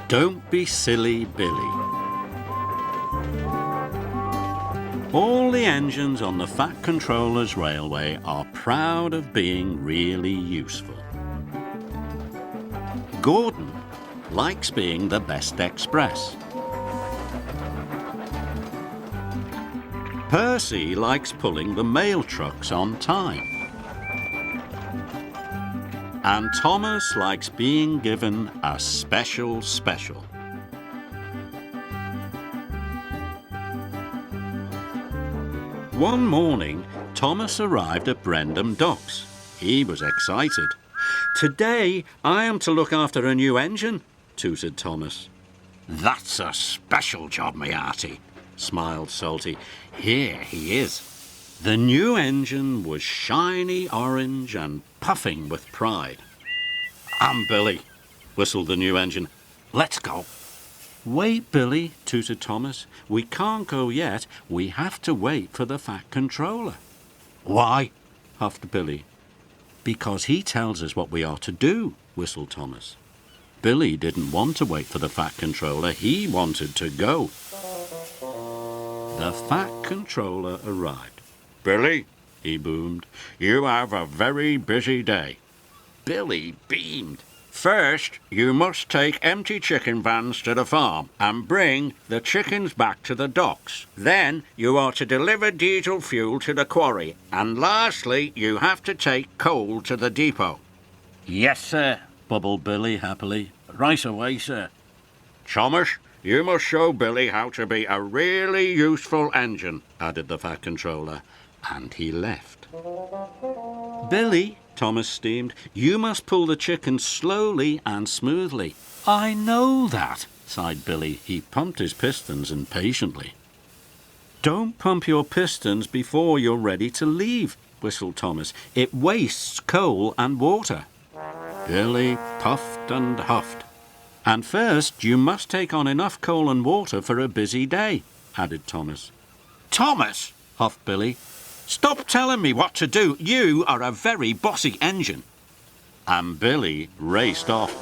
Don't be silly, Billy. All the engines on the Fat Controller's railway are proud of being really useful. Gordon likes being the best express. Percy likes pulling the mail trucks on time. And Thomas likes being given a special. One morning, Thomas arrived at Brendam Docks. He was excited. "Today, I am to look after a new engine," tooted Thomas. "That's a special job, me hearty," smiled Salty. "Here he is." The new engine was shiny orange and puffing with pride. "I'm Billy," whistled the new engine. "Let's go." "Wait, Billy," tooted Thomas. "We can't go yet. We have to wait for the Fat Controller." "Why?" huffed Billy. "Because he tells us what we are to do," whistled Thomas. Billy didn't want to wait for the Fat Controller. He wanted to go. The Fat Controller arrived. "Billy," he boomed, "you have a very busy day." Billy beamed. "First, you must take empty chicken vans to the farm and bring the chickens back to the docks. Then you are to deliver diesel fuel to the quarry. And lastly, you have to take coal to the depot." "Yes, sir," bubbled Billy happily. "Right away, sir." "Thomas, you must show Billy how to be a really useful engine," added the Fat Controller, and he left. "Billy," Thomas steamed, "you must pull the chickens slowly and smoothly." "I know that," sighed Billy. He pumped his pistons impatiently. "Don't pump your pistons before you're ready to leave," whistled Thomas. "It wastes coal and water." Billy puffed and huffed. "And first you must take on enough coal and water for a busy day," added Thomas. "Thomas," huffed Billy, "stop telling me what to do. You are a very bossy engine." And Billy raced off.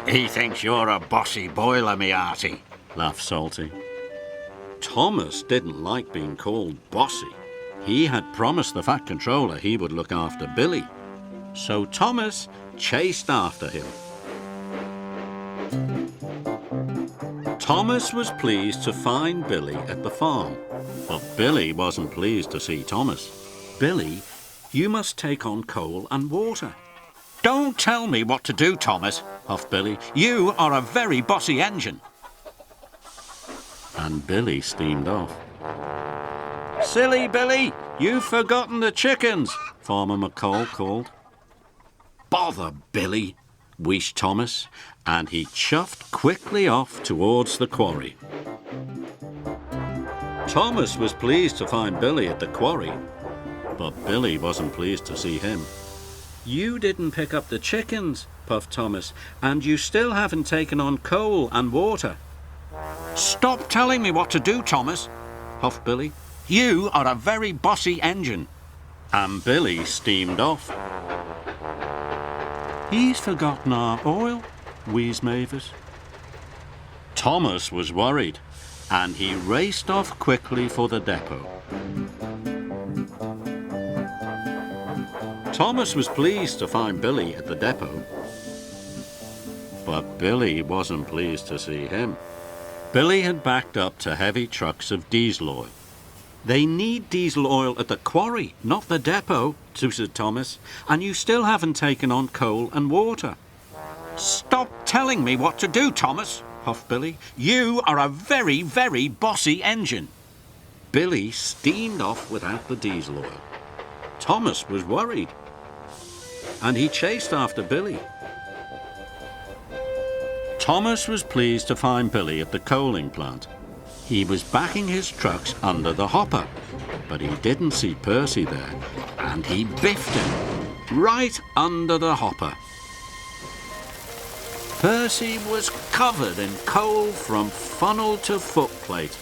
"He thinks you're a bossy boiler, me hearty," laughed Salty. Thomas didn't like being called bossy. He had promised the Fat Controller he would look after Billy. So Thomas chased after him. Thomas was pleased to find Billy at the farm, but Billy wasn't pleased to see Thomas. "Billy, you must take on coal and water." "Don't tell me what to do, Thomas," huffed Billy. "You are a very bossy engine." And Billy steamed off. "Silly Billy, you've forgotten the chickens," Farmer McColl called. "Bother Billy," wheezed Thomas, and he chuffed quickly off towards the quarry. Thomas was pleased to find Billy at the quarry, but Billy wasn't pleased to see him. "You didn't pick up the chickens," puffed Thomas, "and you still haven't taken on coal and water." "Stop telling me what to do, Thomas," huffed Billy. "You are a very bossy engine." And Billy steamed off. "He's forgotten our oil," wheezed Mavis. Thomas was worried, and he raced off quickly for the depot. Thomas was pleased to find Billy at the depot, but Billy wasn't pleased to see him. Billy had backed up to heavy trucks of diesel oil. "They need diesel oil at the quarry, not the depot," tooted Thomas, "and you still haven't taken on coal and water." "Stop telling me what to do, Thomas," huffed Billy. "You are a very, very bossy engine." Billy steamed off without the diesel oil. Thomas was worried, and he chased after Billy. Thomas was pleased to find Billy at the coaling plant. He was backing his trucks under the hopper, but he didn't see Percy there, and he biffed him right under the hopper. Percy was covered in coal from funnel to footplate.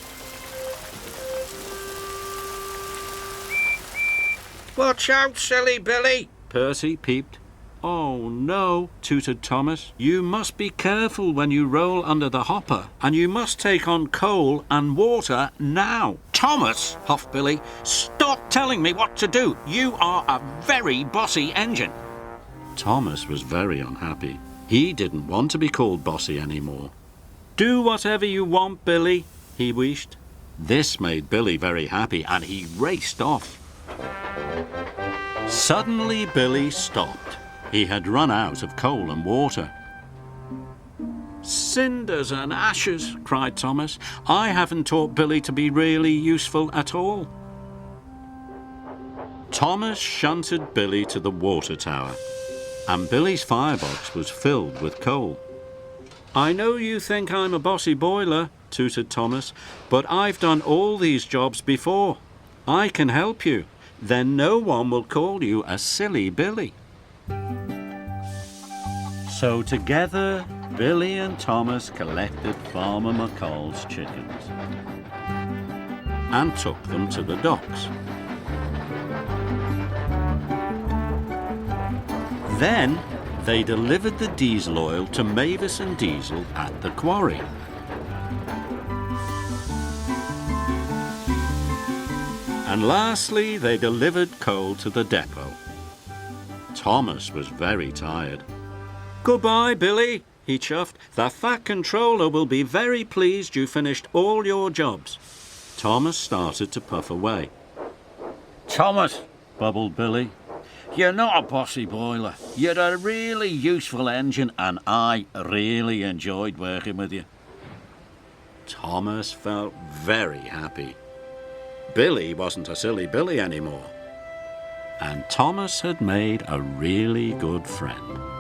"Watch out, silly Billy," Percy peeped. "Oh, no," tooted Thomas. "You must be careful when you roll under the hopper, and you must take on coal and water now." "Thomas," huffed Billy, "stop telling me what to do. You are a very bossy engine." Thomas was very unhappy. He didn't want to be called bossy anymore. "Do whatever you want, Billy," he wished. This made Billy very happy, and he raced off. Suddenly Billy stopped. He had run out of coal and water. "Cinders and ashes," cried Thomas. "I haven't taught Billy to be really useful at all." Thomas shunted Billy to the water tower, and Billy's firebox was filled with coal. "I know you think I'm a bossy boiler," tooted Thomas, "but I've done all these jobs before. I can help you. Then no one will call you a silly Billy." So together, Billy and Thomas collected Farmer McColl's chickens and took them to the docks. Then they delivered the diesel oil to Mavis and Diesel at the quarry. And lastly, they delivered coal to the depot. Thomas was very tired. "Goodbye, Billy," he chuffed. "The Fat Controller will be very pleased you finished all your jobs." Thomas started to puff away. "Thomas," bubbled Billy, "you're not a bossy boiler. You're a really useful engine, and I really enjoyed working with you." Thomas felt very happy. Billy wasn't a silly Billy anymore. And Thomas had made a really good friend.